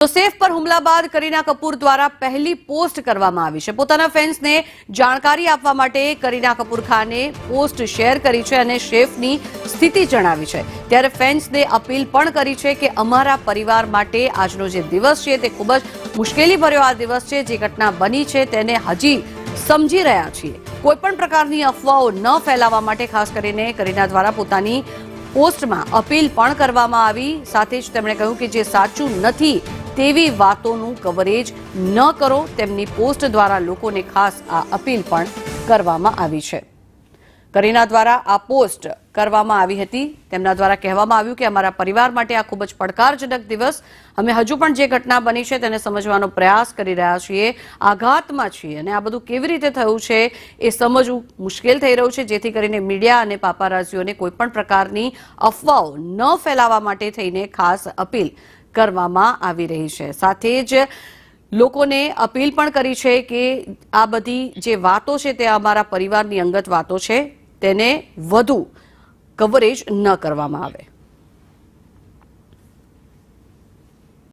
તો સેફ પર હુમલા બાદ કરીના કપૂર દ્વારા પહેલી પોસ્ટ કરવામાં આવી છે। પોતાના ફેન્સને જાણકારી આપવા માટે કરીના કપૂર ખાને પોસ્ટ શેર કરી છે અને શેફની સ્થિતિ જણાવી છે। ત્યારે ફેન્સને અપીલ પણ કરી છે કે અમારા પરિવાર માટે આજનો જે દિવસ છે તે ખૂબ જ મુશ્કેલીભર્યો આ દિવસ છે। જે ઘટના બની છે તેને હજી સમજી રહ્યા છીએ। કોઈપણ પ્રકારની અફવાઓ ન ફેલાવવા માટે ખાસ કરીને કરીના દ્વારા પોતાની પોસ્ટમાં અપીલ પણ કરવામાં આવી। સાથે જ તેમણે કહ્યું કે જે સાચું નથી તેવી વાતોનું કવરેજ ન કરો। તેમની પોસ્ટ દ્વારા લોકોને ખાસ આ અપીલ પણ કરવામાં આવી છે। કરીના દ્વારા આ પોસ્ટ કરવામાં આવી હતી। તેમના દ્વારા કહેવામાં આવ્યું કે અમારા પરિવાર માટે આ ખૂબ જ પડકારજનક દિવસ। અમે હજુ પણ જે ઘટના બની છે તેને સમજવાનો પ્રયાસ કરી રહ્યા છીએ। આઘાતમાં છીએ અને આ બધું કેવી રીતે થયું છે એ સમજવું મુશ્કેલ થઈ રહ્યું છે। જેથી કરીને મીડિયા અને પાપારાઝીઓને કોઈપણ પ્રકારની અફવાઓ ન ફેલાવવા માટે થઈને ખાસ અપીલ કરવામાં આવી રહી છે। સાથે જ લોકોને અપીલ પણ કરી છે કે આ બધી જે વાતો છે તે અમારા પરિવારની અંગત વાતો છે, તેને વધુ કવરેજ ન કરવામાં આવે।